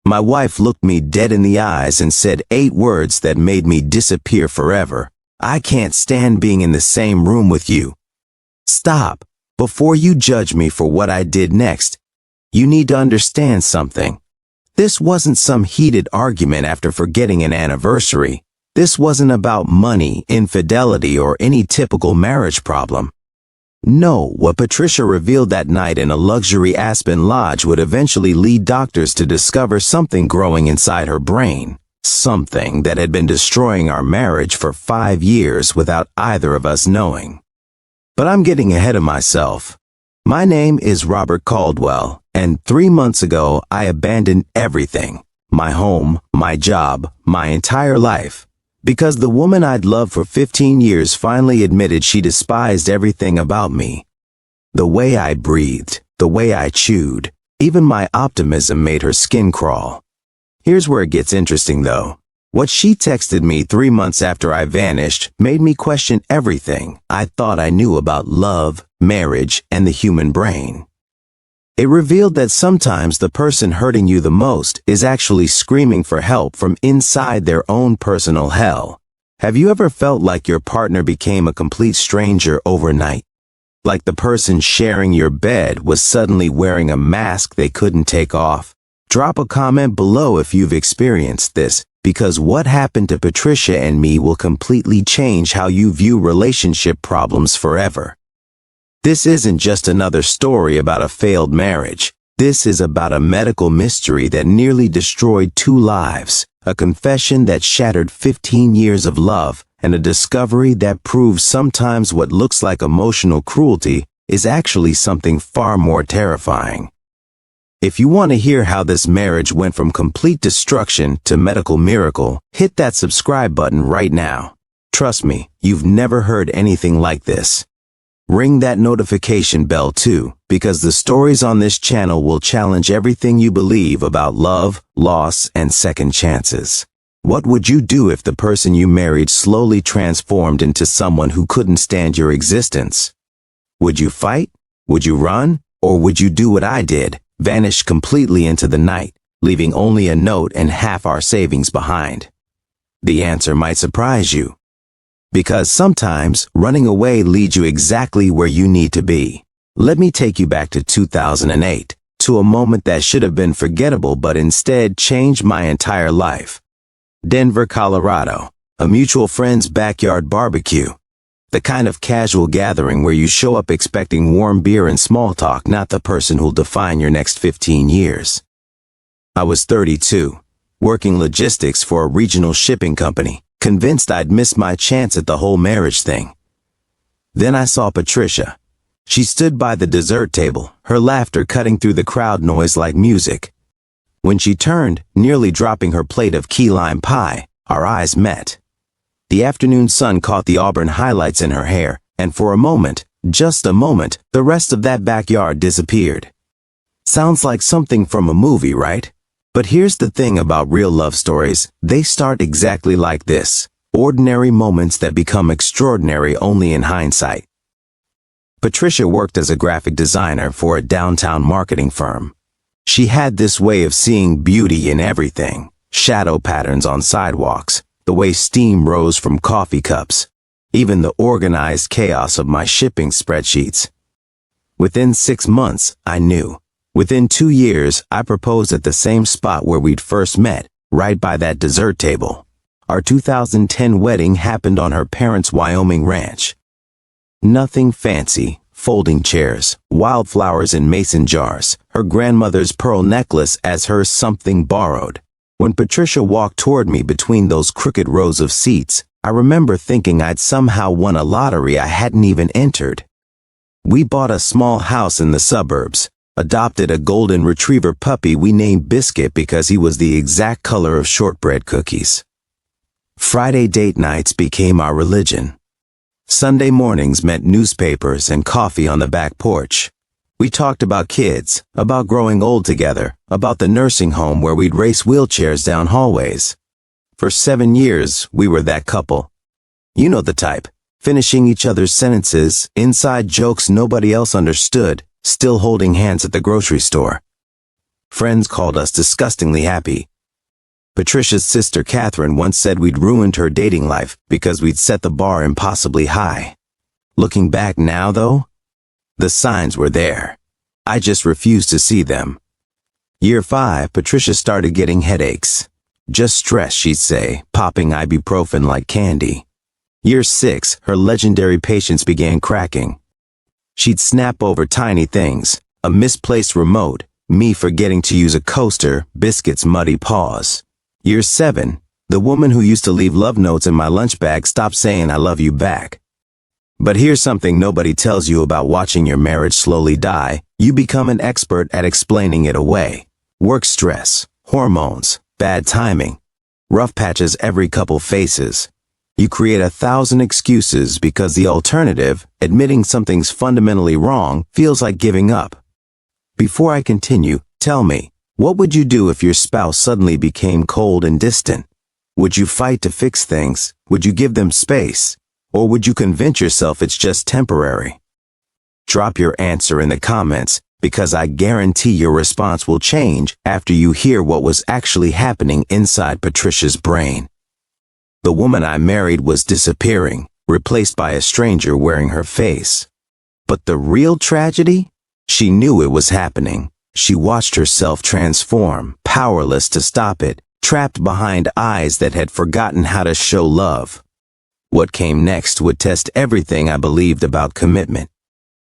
My wife looked me dead in the eyes and said 8 words that made me disappear forever. I can't stand being in the same room with you. Stop. Before you judge me for what I did next, you need to understand something. This wasn't some heated argument after forgetting an anniversary. This wasn't about money, infidelity, or any typical marriage problem. No, what Patricia revealed that night in a luxury Aspen lodge would eventually lead doctors to discover something growing inside her brain. Something that had been destroying our marriage for 5 years without either of us knowing. But I'm getting ahead of myself. My name is Robert Caldwell, and 3 months ago I abandoned everything. My home, my job, my entire life. Because the woman I'd loved for 15 years finally admitted she despised everything about me. The way I breathed, the way I chewed, even my optimism made her skin crawl. Here's where it gets interesting though. What she texted me 3 months after I vanished made me question everything I thought I knew about love, marriage, and the human brain. It revealed that sometimes the person hurting you the most is actually screaming for help from inside their own personal hell. Have you ever felt like your partner became a complete stranger overnight? Like the person sharing your bed was suddenly wearing a mask they couldn't take off? Drop a comment below if you've experienced this, because what happened to Patricia and me will completely change how you view relationship problems forever. This isn't just another story about a failed marriage. This is about a medical mystery that nearly destroyed 2 lives, a confession that shattered 15 years of love, and a discovery that proves sometimes what looks like emotional cruelty is actually something far more terrifying. If you want to hear how this marriage went from complete destruction to medical miracle, hit that subscribe button right now. Trust me, you've never heard anything like this. Ring that notification bell too, because the stories on this channel will challenge everything you believe about love, loss, and second chances. What would you do if the person you married slowly transformed into someone who couldn't stand your existence? Would you fight? Would you run? Or would you do what I did, vanish completely into the night, leaving only a note and half our savings behind? The answer might surprise you. Because sometimes running away leads you exactly where you need to be. Let me take you back to 2008, to a moment that should have been forgettable but instead changed my entire life. Denver, Colorado, a mutual friend's backyard barbecue. The kind of casual gathering where you show up expecting warm beer and small talk, not the person who'll define your next 15 years. I was 32, working logistics for a regional shipping company, convinced I'd missed my chance at the whole marriage thing. Then I saw Patricia. She stood by the dessert table, her laughter cutting through the crowd noise like music. When she turned, nearly dropping her plate of key lime pie, our eyes met. The afternoon sun caught the auburn highlights in her hair, and for a moment, just a moment, the rest of that backyard disappeared. Sounds like something from a movie, right? But here's the thing about real love stories, they start exactly like this. Ordinary moments that become extraordinary only in hindsight. Patricia worked as a graphic designer for a downtown marketing firm. She had this way of seeing beauty in everything. Shadow patterns on sidewalks, the way steam rose from coffee cups, even the organized chaos of my shipping spreadsheets. Within 6 months, I knew. Within 2 years, I proposed at the same spot where we'd first met, right by that dessert table. Our 2010 wedding happened on her parents' Wyoming ranch. Nothing fancy, folding chairs, wildflowers in mason jars, her grandmother's pearl necklace as her something borrowed. When Patricia walked toward me between those crooked rows of seats, I remember thinking I'd somehow won a lottery I hadn't even entered. We bought a small house in the suburbs. Adopted a golden retriever puppy we named Biscuit because he was the exact color of shortbread cookies. Friday date nights became our religion. Sunday mornings meant newspapers and coffee on the back porch. We talked about kids, about growing old together, about the nursing home where we'd race wheelchairs down hallways. For 7 years, we were that couple. You know the type, finishing each other's sentences, inside jokes nobody else understood, still holding hands at the grocery store. Friends called us disgustingly happy. Patricia's sister Catherine once said we'd ruined her dating life because we'd set the bar impossibly high. Looking back now, though, the signs were there. I just refused to see them. Year 5, Patricia started getting headaches. Just stress, she'd say, popping ibuprofen like candy. Year 6, her legendary patience began cracking. She'd snap over tiny things, a misplaced remote, me forgetting to use a coaster, biscuits' muddy paws. Year 7, the woman who used to leave love notes in my lunch bag stopped saying I love you back. But here's something nobody tells you about watching your marriage slowly die. You become an expert at explaining it away. Work stress, hormones, bad timing, rough patches every couple faces. You create 1,000 excuses because the alternative, admitting something's fundamentally wrong, feels like giving up. Before I continue, tell me, what would you do if your spouse suddenly became cold and distant? Would you fight to fix things? Would you give them space? Or would you convince yourself it's just temporary? Drop your answer in the comments, because I guarantee your response will change after you hear what was actually happening inside Patricia's brain. The woman I married was disappearing, replaced by a stranger wearing her face. But the real tragedy? She knew it was happening. She watched herself transform, powerless to stop it, trapped behind eyes that had forgotten how to show love. What came next would test everything I believed about commitment,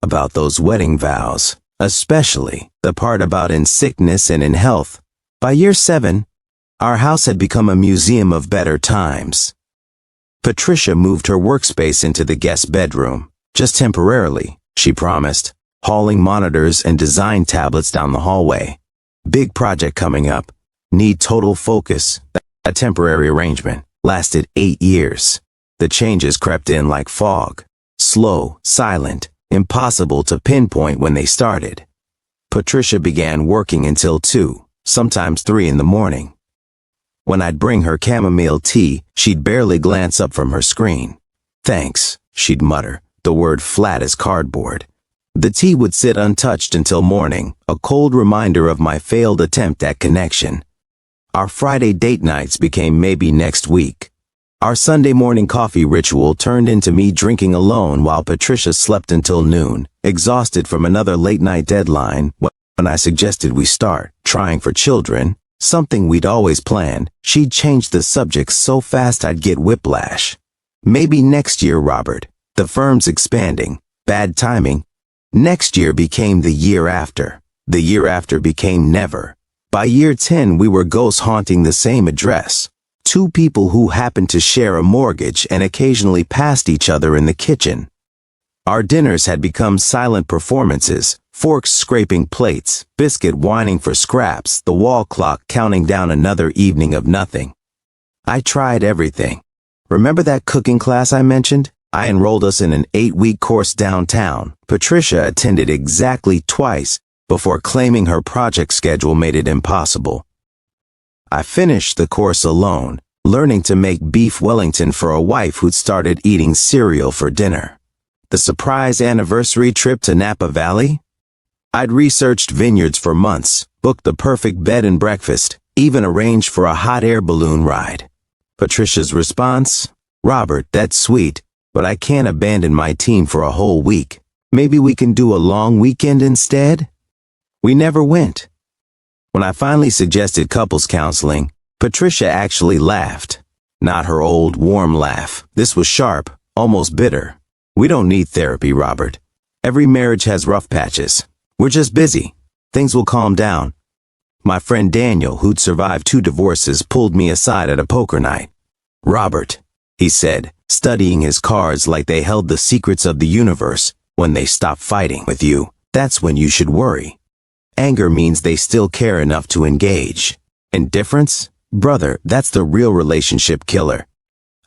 about those wedding vows, especially the part about in sickness and in health. By year 7, our house had become a museum of better times. Patricia moved her workspace into the guest bedroom, just temporarily, she promised, hauling monitors and design tablets down the hallway. Big project coming up. Need total focus. A temporary arrangement. Lasted 8 years. The changes crept in like fog. Slow, silent, impossible to pinpoint when they started. Patricia began working until 2, sometimes 3 in the morning. When I'd bring her chamomile tea, she'd barely glance up from her screen. Thanks, she'd mutter, the word flat as cardboard. The tea would sit untouched until morning, a cold reminder of my failed attempt at connection. Our Friday date nights became maybe next week. Our Sunday morning coffee ritual turned into me drinking alone while Patricia slept until noon, exhausted from another late-night deadline. When I suggested we start trying for children, something we'd always planned, she'd change the subject so fast I'd get whiplash. Maybe next year, Robert. The firm's expanding. Bad timing. Next year became the year after. The year after became never. By year 10, we were ghosts haunting the same address. 2 people who happened to share a mortgage and occasionally passed each other in the kitchen. Our dinners had become silent performances, forks scraping plates, biscuit whining for scraps, the wall clock counting down another evening of nothing. I tried everything. Remember that cooking class I mentioned? I enrolled us in an 8-week course downtown. Patricia attended exactly twice before claiming her project schedule made it impossible. I finished the course alone, learning to make beef Wellington for a wife who'd started eating cereal for dinner. The surprise anniversary trip to Napa Valley? I'd researched vineyards for months, booked the perfect bed and breakfast, even arranged for a hot air balloon ride. Patricia's response? Robert, that's sweet, but I can't abandon my team for a whole week. Maybe we can do a long weekend instead? We never went. When I finally suggested couples counseling, Patricia actually laughed. Not her old, warm laugh. This was sharp, almost bitter. We don't need therapy, Robert. Every marriage has rough patches. We're just busy. Things will calm down. My friend Daniel, who'd survived 2 divorces, pulled me aside at a poker night. Robert, he said, studying his cards like they held the secrets of the universe, when they stop fighting with you, that's when you should worry. Anger means they still care enough to engage. Indifference? Brother, that's the real relationship killer.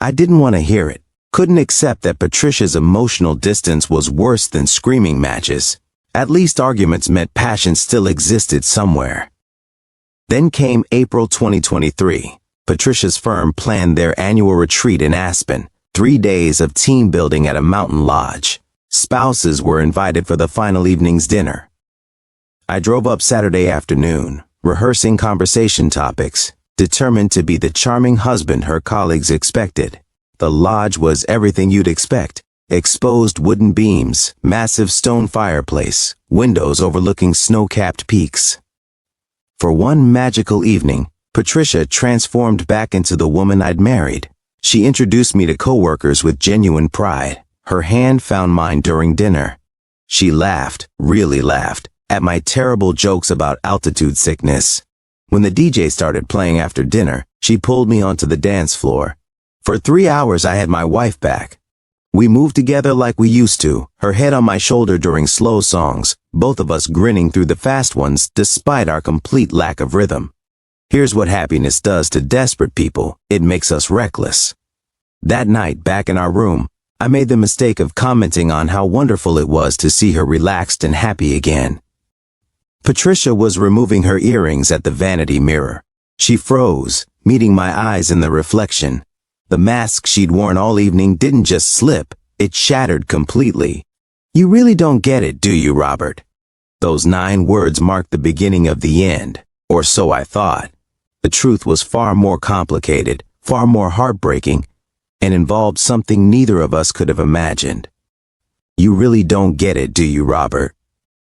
I didn't want to hear it. Couldn't accept that Patricia's emotional distance was worse than screaming matches. At least arguments meant passion still existed somewhere. Then came April 2023. Patricia's firm planned their annual retreat in Aspen, 3 days of team building at a mountain lodge. Spouses were invited for the final evening's dinner. I drove up Saturday afternoon, rehearsing conversation topics, determined to be the charming husband her colleagues expected. The lodge was everything you'd expect. Exposed wooden beams, massive stone fireplace, windows overlooking snow-capped peaks. For one magical evening, Patricia transformed back into the woman I'd married. She introduced me to coworkers with genuine pride. Her hand found mine during dinner. She laughed, really laughed, at my terrible jokes about altitude sickness. When the DJ started playing after dinner, she pulled me onto the dance floor. For 3 hours I had my wife back. We moved together like we used to, her head on my shoulder during slow songs, both of us grinning through the fast ones despite our complete lack of rhythm. Here's what happiness does to desperate people. It makes us reckless. That night, back in our room, I made the mistake of commenting on how wonderful it was to see her relaxed and happy again. Patricia was removing her earrings at the vanity mirror. She froze, meeting my eyes in the reflection. The mask she'd worn all evening didn't just slip, it shattered completely. "You really don't get it, do you, Robert?" Those 9 words marked the beginning of the end, or so I thought. The truth was far more complicated, far more heartbreaking, and involved something neither of us could have imagined. "You really don't get it, do you, Robert?"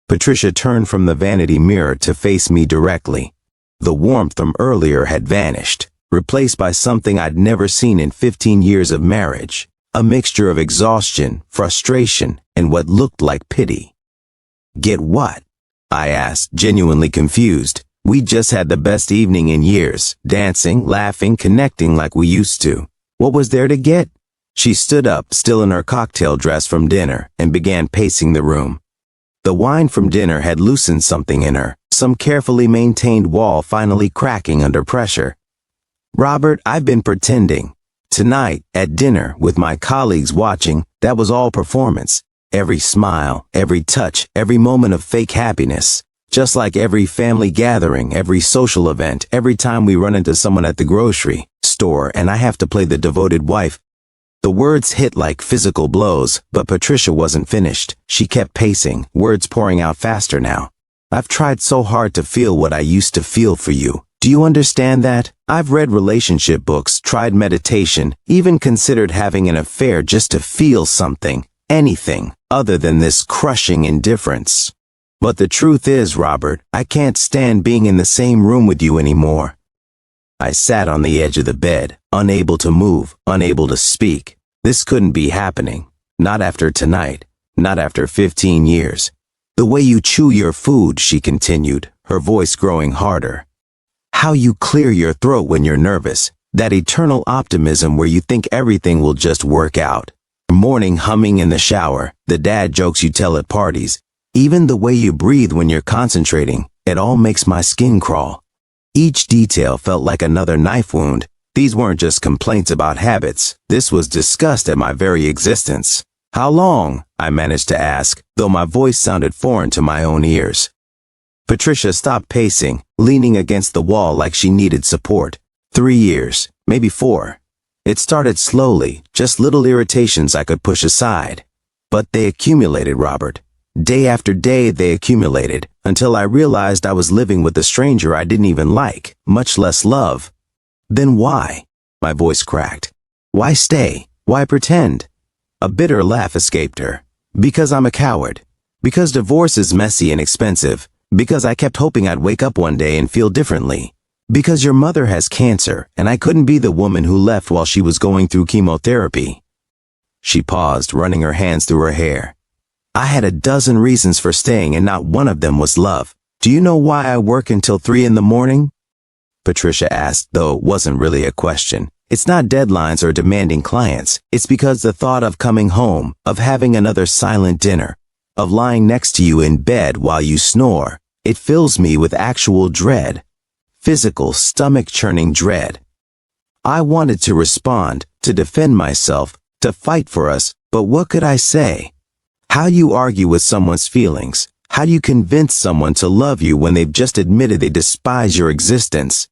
Patricia turned from the vanity mirror to face me directly. The warmth from earlier had vanished, replaced by something I'd never seen in 15 years of marriage, a mixture of exhaustion, frustration, and what looked like pity. "Get what?" I asked, genuinely confused. We just had the best evening in years, dancing, laughing, connecting like we used to. What was there to get? She stood up, still in her cocktail dress from dinner, and began pacing the room. The wine from dinner had loosened something in her, some carefully maintained wall finally cracking under pressure. "Robert, I've been pretending. Tonight, at dinner, with my colleagues watching, that was all performance. Every smile, every touch, every moment of fake happiness. Just like every family gathering, every social event, every time we run into someone at the grocery store and I have to play the devoted wife." The words hit like physical blows, but Patricia wasn't finished. She kept pacing, words pouring out faster now. "I've tried so hard to feel what I used to feel for you. Do you understand that? I've read relationship books, tried meditation, even considered having an affair just to feel something, anything, other than this crushing indifference. But the truth is, Robert, I can't stand being in the same room with you anymore." I sat on the edge of the bed, unable to move, unable to speak. This couldn't be happening. Not after tonight. Not after 15 years. "The way you chew your food," she continued, her voice growing harder. "How you clear your throat when you're nervous. That eternal optimism where you think everything will just work out. Morning humming in the shower, the dad jokes you tell at parties. Even the way you breathe when you're concentrating, it all makes my skin crawl." Each detail felt like another knife wound. These weren't just complaints about habits. This was disgust at my very existence. "How long?" I managed to ask, though my voice sounded foreign to my own ears. Patricia stopped pacing, leaning against the wall like she needed support. 3 years, maybe 4. It started slowly, just little irritations I could push aside. But they accumulated, Robert. Day after day they accumulated, until I realized I was living with a stranger I didn't even like, much less love. "Then why?" My voice cracked. "Why stay? Why pretend?" A bitter laugh escaped her. "Because I'm a coward. Because divorce is messy and expensive. Because I kept hoping I'd wake up one day and feel differently. Because your mother has cancer, and I couldn't be the woman who left while she was going through chemotherapy." She paused, running her hands through her hair. "I had a dozen reasons for staying and not one of them was love. Do you know why I work until 3 in the morning?" Patricia asked, though it wasn't really a question. "It's not deadlines or demanding clients. It's because the thought of coming home, of having another silent dinner, of lying next to you in bed while you snore, it fills me with actual dread. Physical, stomach-churning dread." I wanted to respond, to defend myself, to fight for us, but what could I say? How do you argue with someone's feelings? How do you convince someone to love you when they've just admitted they despise your existence?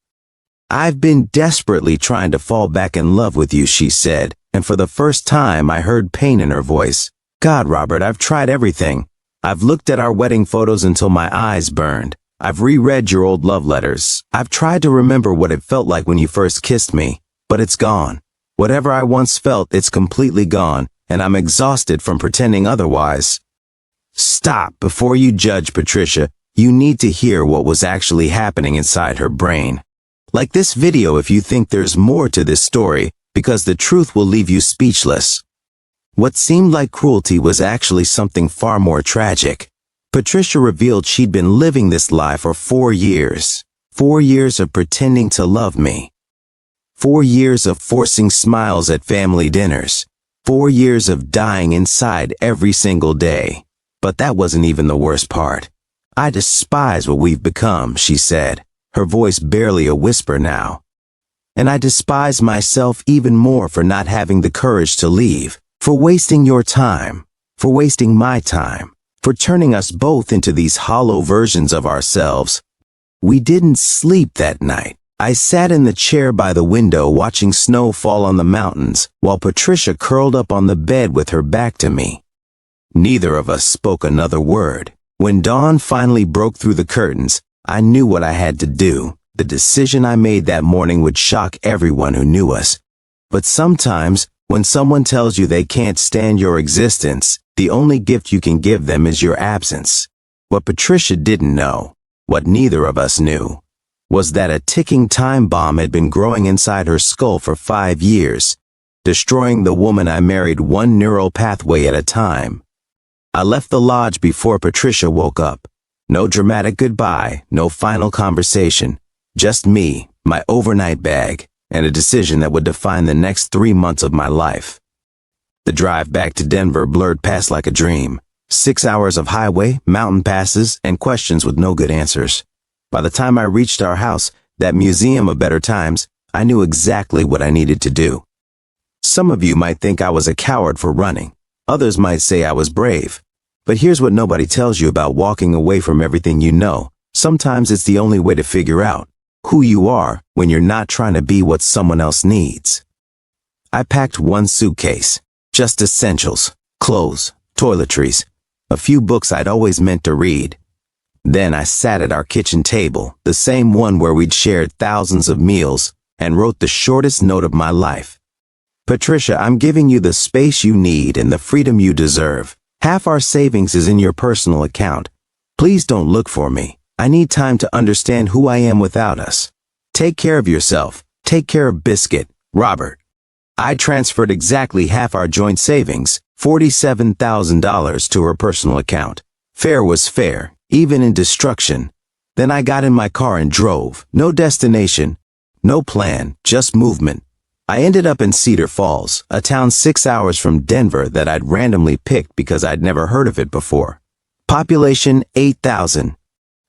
"I've been desperately trying to fall back in love with you," she said, and for the first time I heard pain in her voice. "God, Robert, I've tried everything. I've looked at our wedding photos until my eyes burned. I've reread your old love letters. I've tried to remember what it felt like when you first kissed me, but it's gone. Whatever I once felt, it's completely gone, and I'm exhausted from pretending otherwise. Stop before you judge, Patricia. You need to hear what was actually happening inside her brain. Like this video if you think there's more to this story, because the truth will leave you speechless. What seemed like cruelty was actually something far more tragic. Patricia revealed she'd been living this lie for 4 years. 4 years of pretending to love me. 4 years of forcing smiles at family dinners. 4 years of dying inside every single day. But that wasn't even the worst part. I despise what we've become, she said, her voice barely a whisper now. And I despise myself even more for not having the courage to leave, for wasting your time, for wasting my time, for turning us both into these hollow versions of ourselves. We didn't sleep that night. I sat in the chair by the window watching snow fall on the mountains, while Patricia curled up on the bed with her back to me. Neither of us spoke another word. When dawn finally broke through the curtains, I knew what I had to do. The decision I made that morning would shock everyone who knew us. But sometimes, when someone tells you they can't stand your existence, the only gift you can give them is your absence. What Patricia didn't know, what neither of us knew, was that a ticking time bomb had been growing inside her skull for 5 years, destroying the woman I married one neural pathway at a time. I left the lodge before Patricia woke up. No dramatic goodbye, no final conversation. Just me, my overnight bag, and a decision that would define the next 3 months of my life. The drive back to Denver blurred past like a dream. 6 hours of highway, mountain passes, and questions with no good answers. By the time I reached our house, that museum of better times, I knew exactly what I needed to do. Some of you might think I was a coward for running. Others might say I was brave. But here's what nobody tells you about walking away from everything you know. Sometimes it's the only way to figure out who you are when you're not trying to be what someone else needs. I packed 1 suitcase, just essentials, clothes, toiletries, a few books I'd always meant to read. Then I sat at our kitchen table, the same one where we'd shared thousands of meals, and wrote the shortest note of my life. Patricia, I'm giving you the space you need and the freedom you deserve. Half our savings is in your personal account. Please don't look for me. I need time to understand who I am without us. Take care of yourself. Take care of Biscuit, Robert. I transferred exactly half our joint savings, $47,000, to her personal account. Fair was fair, even in destruction. Then I got in my car and drove. No destination, no plan, just movement. I ended up in Cedar Falls, a town 6 hours from Denver that I'd randomly picked because I'd never heard of it before. Population 8,000.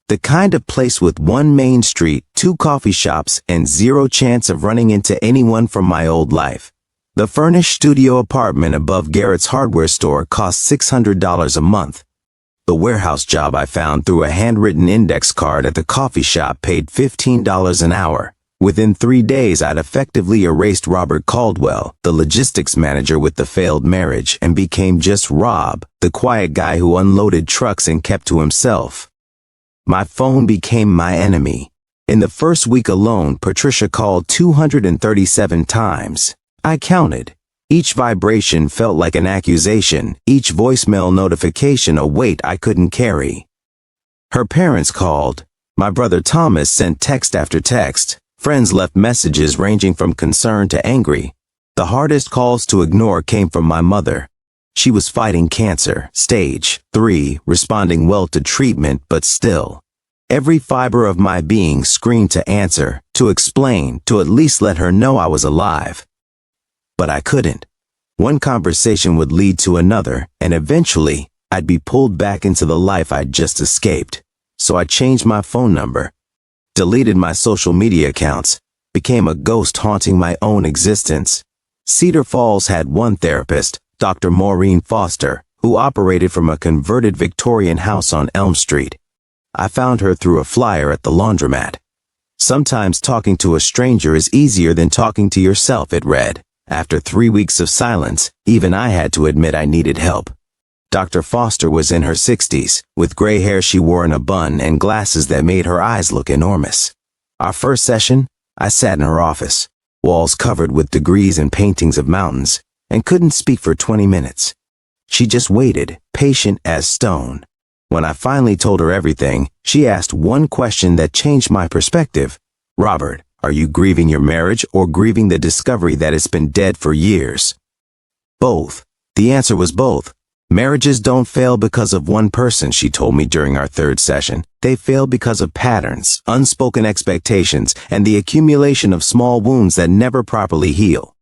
The kind of place with 1 main street, 2 coffee shops, and 0 chance of running into anyone from my old life. The furnished studio apartment above Garrett's hardware store cost $600 a month. The warehouse job I found through a handwritten index card at the coffee shop paid $15 an hour. Within 3 days, I'd effectively erased Robert Caldwell, the logistics manager with the failed marriage, and became just Rob, the quiet guy who unloaded trucks and kept to himself. My phone became my enemy. In the first week alone, Patricia called 237 times. I counted. Each vibration felt like an accusation, each voicemail notification a weight I couldn't carry. Her parents called. My brother Thomas sent text after text. Friends left messages ranging from concerned to angry. The hardest calls to ignore came from my mother. She was fighting cancer, stage 3, responding well to treatment, but still. Every fiber of my being screamed to answer, to explain, to at least let her know I was alive. But I couldn't. One conversation would lead to another, and eventually, I'd be pulled back into the life I'd just escaped. So I changed my phone number, deleted my social media accounts, became a ghost haunting my own existence. Cedar Falls had one therapist, Dr. Maureen Foster, who operated from a converted Victorian house on Elm Street. I found her through a flyer at the laundromat. Sometimes talking to a stranger is easier than talking to yourself, it read. After 3 weeks of silence, even I had to admit I needed help. Dr. Foster was in her 60s, with gray hair she wore in a bun and glasses that made her eyes look enormous. Our first session, I sat in her office, walls covered with degrees and paintings of mountains, and couldn't speak for 20 minutes. She just waited, patient as stone. When I finally told her everything, she asked one question that changed my perspective. Robert, are you grieving your marriage or grieving the discovery that it's been dead for years? Both. The answer was both. Marriages don't fail because of one person, she told me during our third session. They fail because of patterns, unspoken expectations, and the accumulation of small wounds that never properly heal.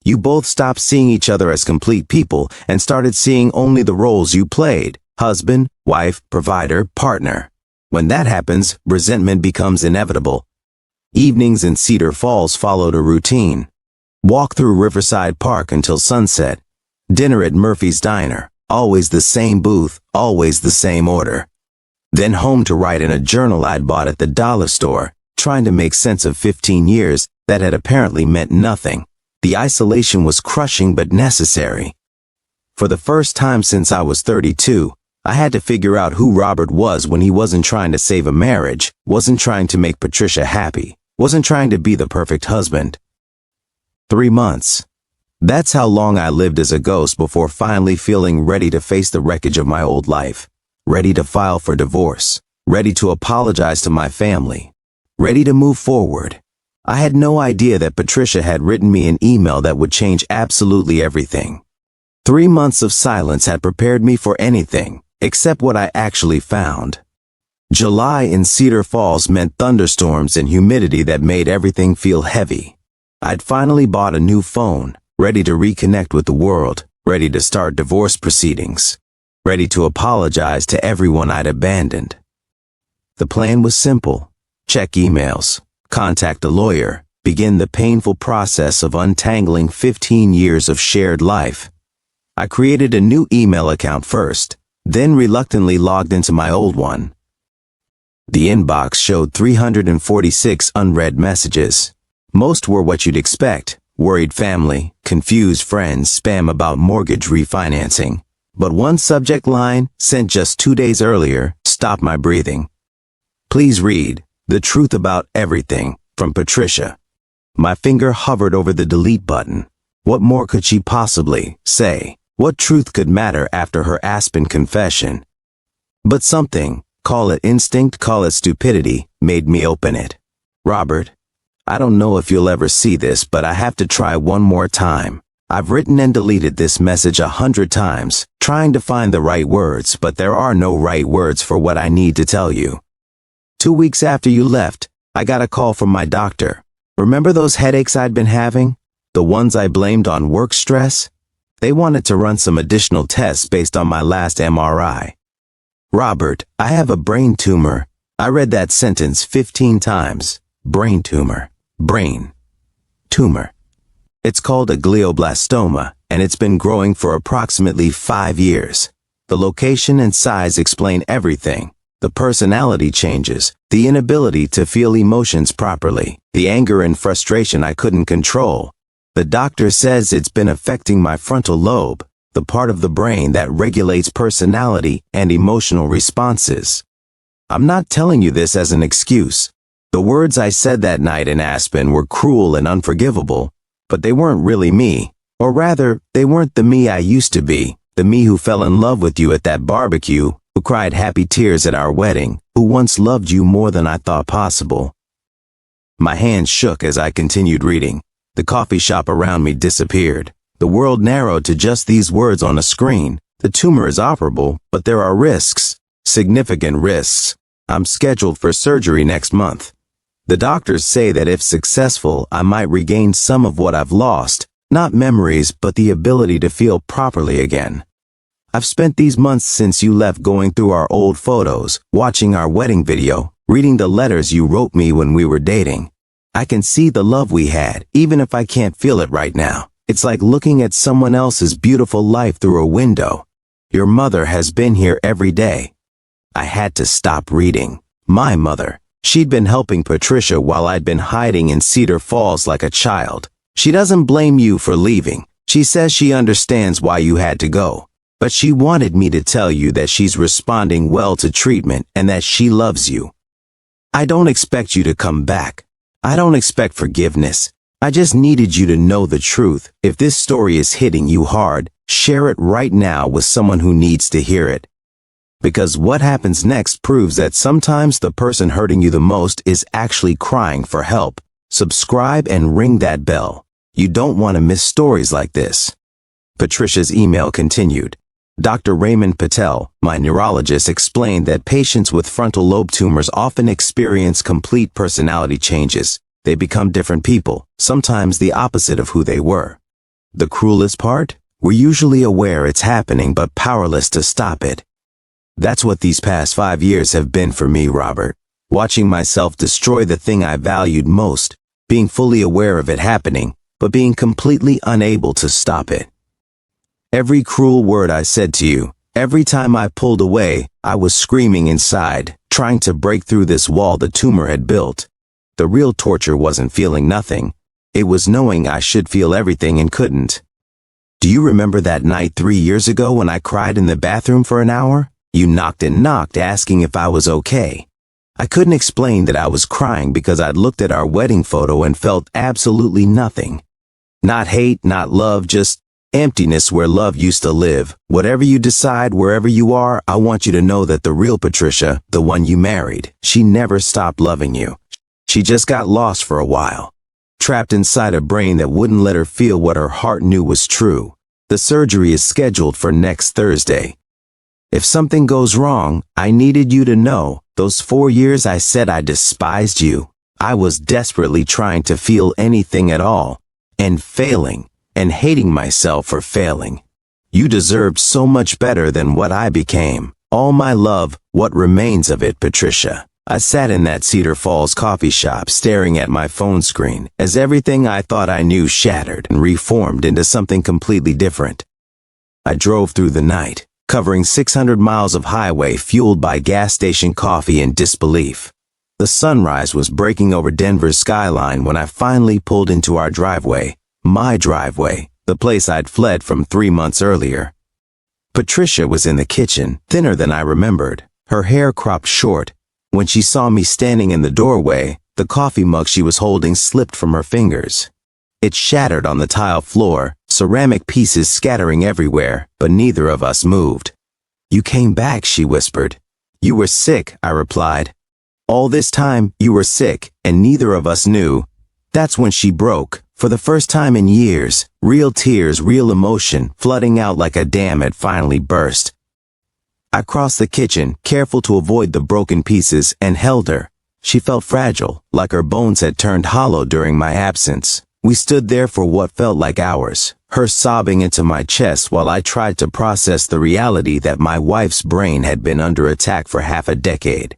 You both stopped seeing each other as complete people and started seeing only the roles you played: husband, wife, provider, partner. When that happens, resentment becomes inevitable. Evenings in Cedar Falls followed a routine. Walk through Riverside Park until sunset. Dinner at Murphy's Diner. Always the same booth, always the same order. Then home to write in a journal I'd bought at the dollar store, trying to make sense of 15 years that had apparently meant nothing. The isolation was crushing but necessary. For the first time since I was 32, I had to figure out who Robert was when he wasn't trying to save a marriage, wasn't trying to make Patricia happy, wasn't trying to be the perfect husband. 3 months. That's how long I lived as a ghost before finally feeling ready to face the wreckage of my old life, ready to file for divorce, ready to apologize to my family, ready to move forward. I had no idea that Patricia had written me an email that would change absolutely everything. 3 months of silence had prepared me for anything, except what I actually found. July in Cedar Falls meant thunderstorms and humidity that made everything feel heavy. I'd finally bought a new phone, ready to reconnect with the world, ready to start divorce proceedings, ready to apologize to everyone I'd abandoned. The plan was simple: check emails, contact a lawyer, begin the painful process of untangling 15 years of shared life. I created a new email account first, then reluctantly logged into my old one. The inbox showed 346 unread messages. Most were what you'd expect: worried family, confused friends, spam about mortgage refinancing. But one subject line, sent just 2 days earlier, stopped my breathing. Please read the truth about everything, from Patricia. My finger hovered over the delete button. What more could she possibly say? What truth could matter after her Aspen confession? But something, call it instinct, call it stupidity, made me open it. Robert, I don't know if you'll ever see this, but I have to try one more time. I've written and deleted this message 100 times, trying to find the right words, but there are no right words for what I need to tell you. 2 weeks after you left, I got a call from my doctor. Remember those headaches I'd been having? The ones I blamed on work stress? They wanted to run some additional tests based on my last MRI. Robert, I have a brain tumor. I read that sentence 15 times. Brain tumor. Brain. Tumor. It's called a glioblastoma, and it's been growing for approximately 5 years. The location and size explain everything. The personality changes, the inability to feel emotions properly, the anger and frustration I couldn't control. The doctor says it's been affecting my frontal lobe, the part of the brain that regulates personality and emotional responses. I'm not telling you this as an excuse. The words I said that night in Aspen were cruel and unforgivable, but they weren't really me. Or rather, they weren't the me I used to be, the me who fell in love with you at that barbecue, who cried happy tears at our wedding, who once loved you more than I thought possible. My hands shook as I continued reading. The coffee shop around me disappeared. The world narrowed to just these words on a screen. The tumor is operable, but there are risks. Significant risks. I'm scheduled for surgery next month. The doctors say that if successful, I might regain some of what I've lost, not memories, but the ability to feel properly again. I've spent these months since you left going through our old photos, watching our wedding video, reading the letters you wrote me when we were dating. I can see the love we had, even if I can't feel it right now. It's like looking at someone else's beautiful life through a window. Your mother has been here every day. I had to stop reading. My mother. She'd been helping Patricia while I'd been hiding in Cedar Falls like a child. She doesn't blame you for leaving. She says she understands why you had to go. But she wanted me to tell you that she's responding well to treatment and that she loves you. I don't expect you to come back. I don't expect forgiveness. I just needed you to know the truth. If this story is hitting you hard, share it right now with someone who needs to hear it. Because what happens next proves that sometimes the person hurting you the most is actually crying for help. Subscribe and ring that bell. You don't want to miss stories like this. Patricia's email continued. Dr. Raymond Patel, my neurologist, explained that patients with frontal lobe tumors often experience complete personality changes. They become different people, sometimes the opposite of who they were. The cruelest part? We're usually aware it's happening but powerless to stop it. That's what these past 5 years have been for me, Robert. Watching myself destroy the thing I valued most, being fully aware of it happening, but being completely unable to stop it. Every cruel word I said to you, every time I pulled away, I was screaming inside, trying to break through this wall the tumor had built. The real torture wasn't feeling nothing. It was knowing I should feel everything and couldn't. Do you remember that night 3 years ago when I cried in the bathroom for an hour? You knocked and knocked asking if I was okay. I couldn't explain that I was crying because I'd looked at our wedding photo and felt absolutely nothing. Not hate, not love, just emptiness where love used to live. Whatever you decide, wherever you are, I want you to know that the real Patricia, the one you married, she never stopped loving you. She just got lost for a while, trapped inside a brain that wouldn't let her feel what her heart knew was true. The surgery is scheduled for next Thursday. If something goes wrong, I needed you to know, those 4 years I said I despised you. I was desperately trying to feel anything at all, and failing, and hating myself for failing. You deserved so much better than what I became. All my love, what remains of it, Patricia. I sat in that Cedar Falls coffee shop staring at my phone screen as everything I thought I knew shattered and reformed into something completely different. I drove through the night, covering 600 miles of highway fueled by gas station coffee and disbelief. The sunrise was breaking over Denver's skyline when I finally pulled into our driveway, my driveway, the place I'd fled from 3 months earlier. Patricia was in the kitchen, thinner than I remembered, her hair cropped short. When she saw me standing in the doorway, the coffee mug she was holding slipped from her fingers. It shattered on the tile floor, ceramic pieces scattering everywhere, but neither of us moved. "You came back," she whispered. "You were sick," I replied. "All this time, you were sick, and neither of us knew." That's when she broke, for the first time in years, real tears, real emotion, flooding out like a dam had finally burst. I crossed the kitchen, careful to avoid the broken pieces, and held her. She felt fragile, like her bones had turned hollow during my absence. We stood there for what felt like hours, her sobbing into my chest while I tried to process the reality that my wife's brain had been under attack for half a decade.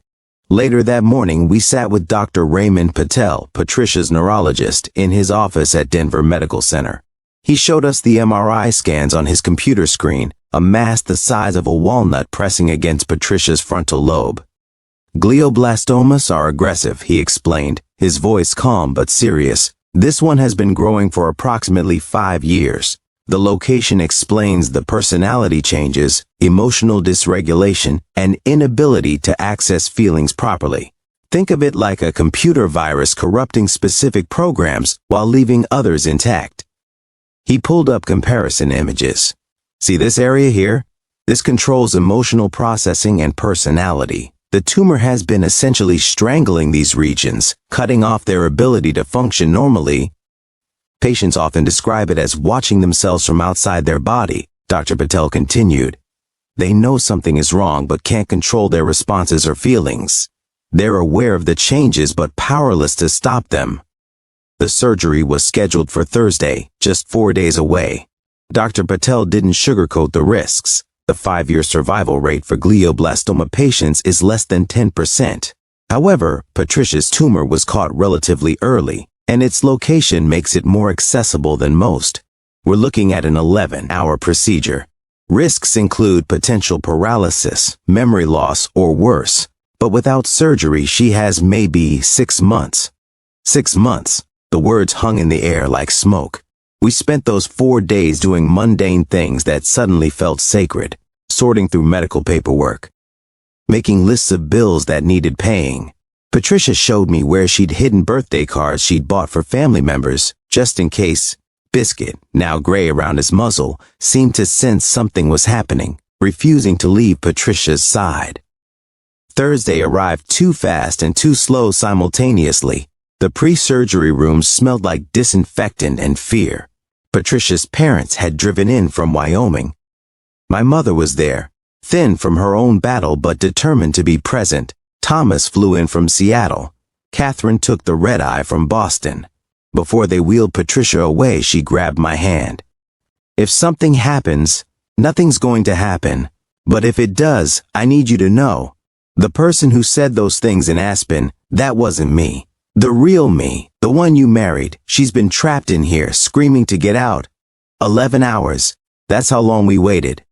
Later that morning, we sat with Dr. Raymond Patel, Patricia's neurologist, in his office at Denver Medical Center. He showed us the MRI scans on his computer screen, a mass the size of a walnut pressing against Patricia's frontal lobe. "Glioblastomas are aggressive," he explained, his voice calm but serious. "This one has been growing for approximately 5 years. The location explains the personality changes, emotional dysregulation, and inability to access feelings properly. Think of it like a computer virus corrupting specific programs while leaving others intact." He pulled up comparison images. "See this area here? This controls emotional processing and personality. The tumor has been essentially strangling these regions, cutting off their ability to function normally." Patients often describe it as watching themselves from outside their body, Dr. Patel continued. They know something is wrong but can't control their responses or feelings. They're aware of the changes but powerless to stop them. The surgery was scheduled for Thursday, just 4 days away. Dr. Patel didn't sugarcoat the risks. The 5-year survival rate for glioblastoma patients is less than 10%. However, Patricia's tumor was caught relatively early, and its location makes it more accessible than most. We're looking at an 11-hour procedure. Risks include potential paralysis, memory loss, or worse. But without surgery, she has maybe 6 months. 6 months. The words hung in the air like smoke. We spent those 4 days doing mundane things that suddenly felt sacred, sorting through medical paperwork, making lists of bills that needed paying. Patricia showed me where she'd hidden birthday cards she'd bought for family members, just in case. Biscuit, now gray around his muzzle, seemed to sense something was happening, refusing to leave Patricia's side. Thursday arrived too fast and too slow simultaneously. The pre-surgery room smelled like disinfectant and fear. Patricia's parents had driven in from Wyoming. My mother was there, thin from her own battle but determined to be present. Thomas flew in from Seattle. Catherine took the red-eye from Boston. Before they wheeled Patricia away, she grabbed my hand. If something happens, nothing's going to happen. But if it does, I need you to know. The person who said those things in Aspen, that wasn't me. The real me, the one you married, she's been trapped in here, screaming to get out. 11 hours. That's how long we waited.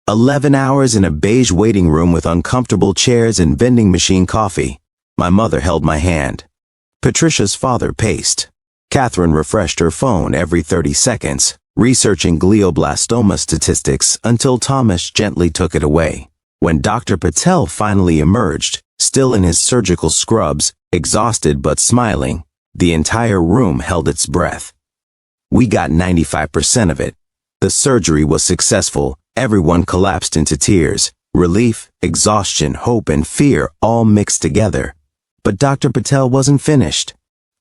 11 hours in a beige waiting room with uncomfortable chairs and vending machine coffee. My mother held my hand. Patricia's father paced. Catherine refreshed her phone every 30 seconds, researching glioblastoma statistics until Thomas gently took it away. When Dr. Patel finally emerged, still in his surgical scrubs, exhausted but smiling, the entire room held its breath. We got 95% of it. The surgery was successful. Everyone collapsed into tears. Relief, exhaustion, hope, and fear all mixed together. But Dr. Patel wasn't finished.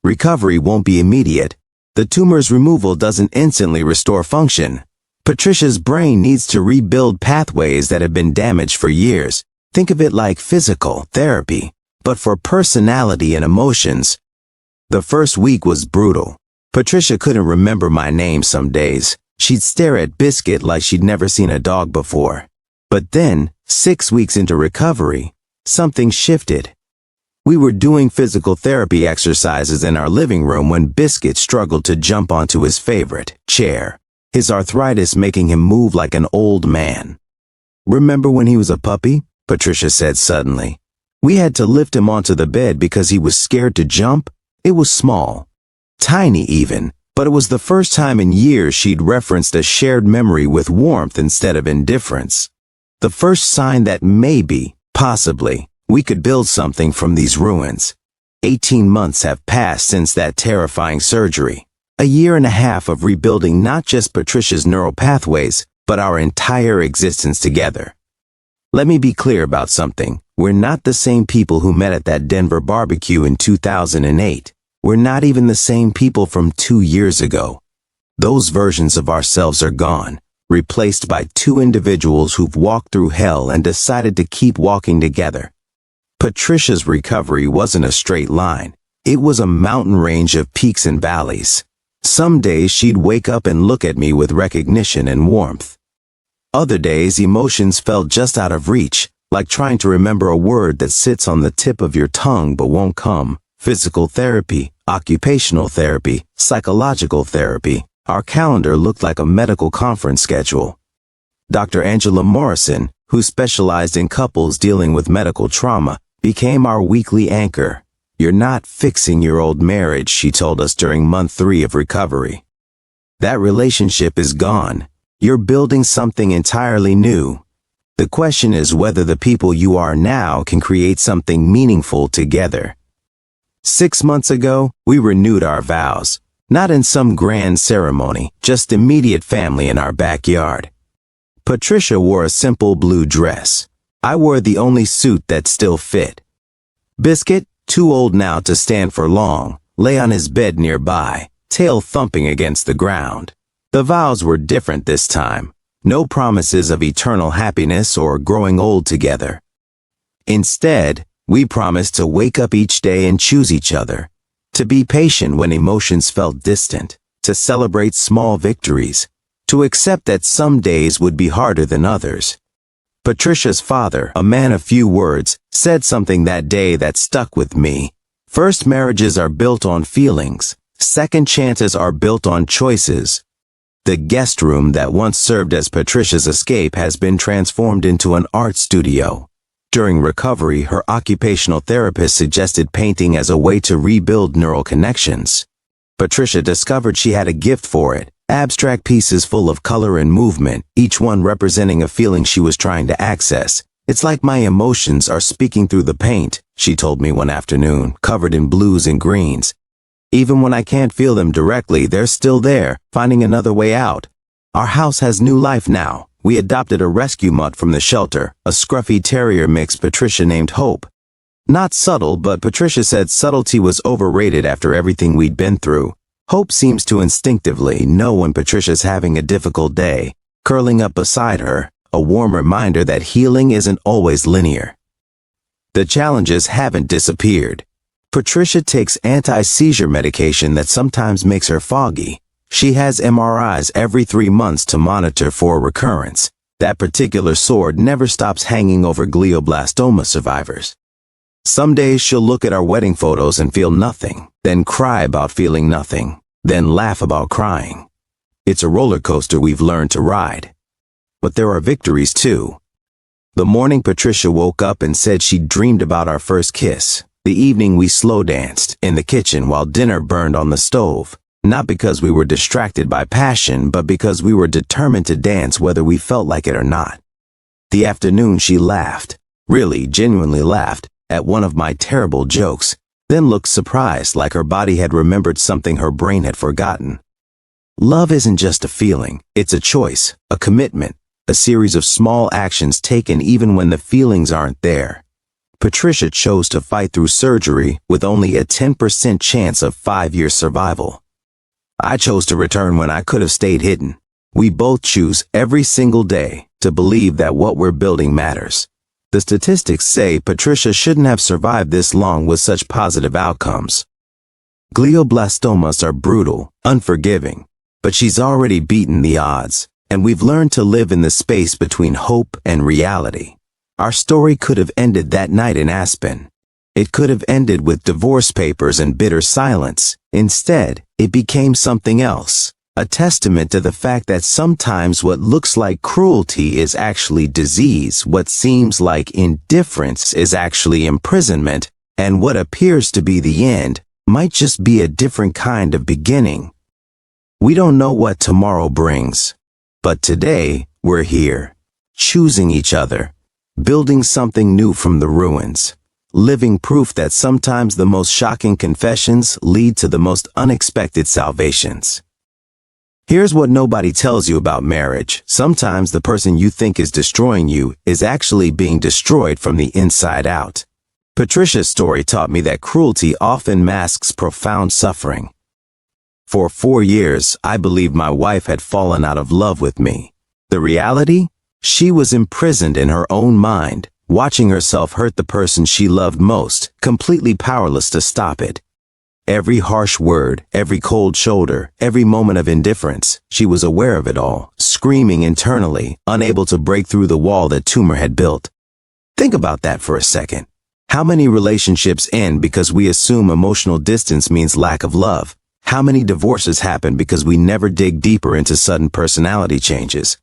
Recovery won't be immediate. The tumor's removal doesn't instantly restore function. Patricia's brain needs to rebuild pathways that have been damaged for years. Think of it like physical therapy, but for personality and emotions. The first week was brutal. Patricia couldn't remember my name some days. She'd stare at Biscuit like she'd never seen a dog before. But then, 6 weeks into recovery, something shifted. We were doing physical therapy exercises in our living room when Biscuit struggled to jump onto his favorite chair, his arthritis making him move like an old man. Remember when he was a puppy? Patricia said suddenly. We had to lift him onto the bed because he was scared to jump. It was small, tiny even, but it was the first time in years she'd referenced a shared memory with warmth instead of indifference. The first sign that maybe, possibly, we could build something from these ruins. 18 months have passed since that terrifying surgery. A year and a half of rebuilding not just Patricia's neural pathways, but our entire existence together. Let me be clear about something. We're not the same people who met at that Denver barbecue in 2008. We're not even the same people from 2 years ago. Those versions of ourselves are gone, replaced by two individuals who've walked through hell and decided to keep walking together. Patricia's recovery wasn't a straight line. It was a mountain range of peaks and valleys. Some days she'd wake up and look at me with recognition and warmth. Other days emotions felt just out of reach, like trying to remember a word that sits on the tip of your tongue but won't come. Physical therapy, occupational therapy, psychological therapy. Our calendar looked like a medical conference schedule. Dr. Angela Morrison, who specialized in couples dealing with medical trauma, became our weekly anchor. You're not fixing your old marriage, she told us during month 3 of recovery. That relationship is gone. You're building something entirely new. The question is whether the people you are now can create something meaningful together. 6 months ago, we renewed our vows, not in some grand ceremony, just immediate family in our backyard. Patricia wore a simple blue dress. I wore the only suit that still fit. Biscuit, too old now to stand for long, lay on his bed nearby, tail thumping against the ground. The vows were different this time. No promises of eternal happiness or growing old together. Instead, we promised to wake up each day and choose each other, to be patient when emotions felt distant, to celebrate small victories, to accept that some days would be harder than others. Patricia's father, a man of few words, said something that day that stuck with me. First marriages are built on feelings. Second chances are built on choices. The guest room that once served as Patricia's escape has been transformed into an art studio. During recovery, her occupational therapist suggested painting as a way to rebuild neural connections. Patricia discovered she had a gift for it. Abstract pieces full of color and movement, each one representing a feeling she was trying to access. It's like my emotions are speaking through the paint, she told me one afternoon, covered in blues and greens. Even when I can't feel them directly, they're still there, finding another way out. Our house has new life now. We adopted a rescue mutt from the shelter, a scruffy terrier mix Patricia named Hope. Not subtle, but Patricia said subtlety was overrated after everything we'd been through. Hope seems to instinctively know when Patricia's having a difficult day, curling up beside her, a warm reminder that healing isn't always linear. The challenges haven't disappeared. Patricia takes anti-seizure medication that sometimes makes her foggy. She has MRIs every 3 months to monitor for a recurrence. That particular sword never stops hanging over glioblastoma survivors. Some days she'll look at our wedding photos and feel nothing, then cry about feeling nothing, then laugh about crying. It's a roller coaster we've learned to ride. But there are victories too. The morning Patricia woke up and said she'd dreamed about our first kiss. The evening we slow danced in the kitchen while dinner burned on the stove. Not because we were distracted by passion, but because we were determined to dance whether we felt like it or not. The afternoon she laughed, really genuinely laughed, at one of my terrible jokes, then looked surprised like her body had remembered something her brain had forgotten. Love isn't just a feeling, it's a choice, a commitment, a series of small actions taken even when the feelings aren't there. Patricia chose to fight through surgery with only a 10% chance of 5-year survival. I chose to return when I could have stayed hidden. We both choose every single day to believe that what we're building matters. The statistics say Patricia shouldn't have survived this long with such positive outcomes. Glioblastomas are brutal, unforgiving, but she's already beaten the odds, and we've learned to live in the space between hope and reality. Our story could have ended that night in Aspen. It could have ended with divorce papers and bitter silence. Instead, it became something else. A testament to the fact that sometimes what looks like cruelty is actually disease, what seems like indifference is actually imprisonment, and what appears to be the end might just be a different kind of beginning. We don't know what tomorrow brings, but today we're here, choosing each other, building something new from the ruins, living proof that sometimes the most shocking confessions lead to the most unexpected salvations. Here's what nobody tells you about marriage. Sometimes the person you think is destroying you is actually being destroyed from the inside out. Patricia's story taught me that cruelty often masks profound suffering. For 4 years, I believed my wife had fallen out of love with me. The reality? She was imprisoned in her own mind, watching herself hurt the person she loved most, completely powerless to stop it. Every harsh word, every cold shoulder, every moment of indifference, she was aware of it all, screaming internally, unable to break through the wall that tumor had built. Think about that for a second. How many relationships end because we assume emotional distance means lack of love? How many divorces happen because we never dig deeper into sudden personality changes?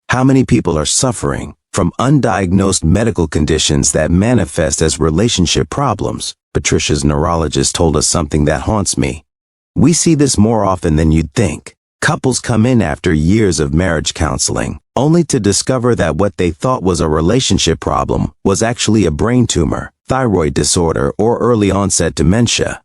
How many people are suffering from undiagnosed medical conditions that manifest as relationship problems? Patricia's neurologist told us something that haunts me. We see this more often than you'd think. Couples come in after years of marriage counseling, only to discover that what they thought was a relationship problem was actually a brain tumor, thyroid disorder, or early onset dementia.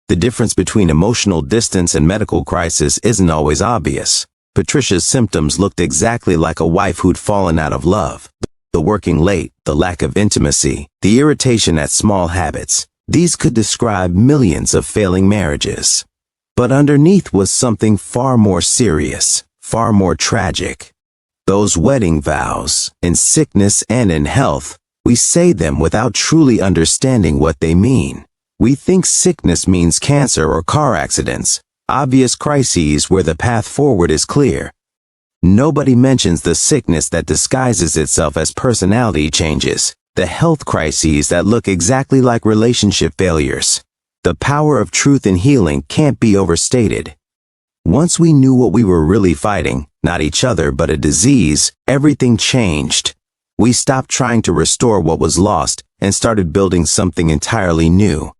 The difference between emotional distance and medical crisis isn't always obvious. Patricia's symptoms looked exactly like a wife who'd fallen out of love. The working late, the lack of intimacy, the irritation at small habits, these could describe millions of failing marriages. But underneath was something far more serious, far more tragic. Those wedding vows, in sickness and in health, we say them without truly understanding what they mean. We think sickness means cancer or car accidents, obvious crises where the path forward is clear. Nobody mentions the sickness that disguises itself as personality changes, the health crises that look exactly like relationship failures. The power of truth and healing can't be overstated. Once we knew what we were really fighting, not each other but a disease, everything changed. We stopped trying to restore what was lost and started building something entirely new.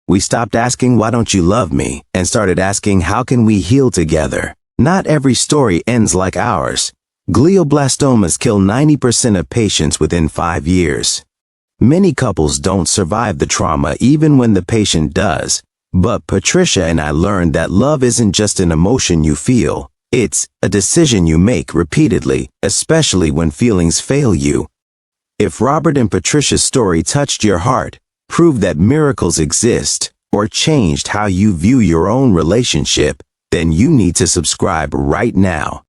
We stopped asking, "Why don't you love me?" and started asking, "How can we heal together?" Not every story ends like ours. Glioblastomas kill 90% of patients within 5 years. Many couples don't survive the trauma even when the patient does. But Patricia and I learned that love isn't just an emotion you feel. It's a decision you make repeatedly, especially when feelings fail you. If Robert and Patricia's story touched your heart, proved that miracles exist, or changed how you view your own relationship, then you need to subscribe right now.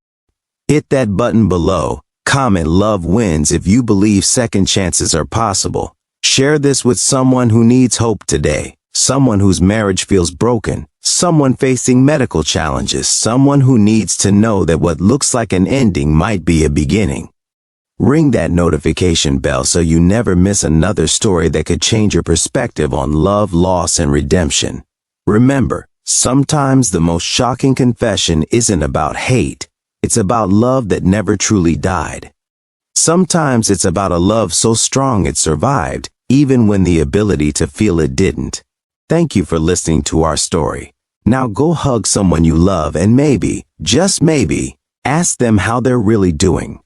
Hit that button below. Comment "Love wins" if you believe second chances are possible. Share this with someone who needs hope today. Someone whose marriage feels broken. Someone facing medical challenges. Someone who needs to know that what looks like an ending might be a beginning. Ring that notification bell so you never miss another story that could change your perspective on love, loss, and redemption. Remember, sometimes the most shocking confession isn't about hate. It's about love that never truly died. Sometimes it's about a love so strong it survived, even when the ability to feel it didn't. Thank you for listening to our story. Now go hug someone you love and maybe, just maybe, ask them how they're really doing.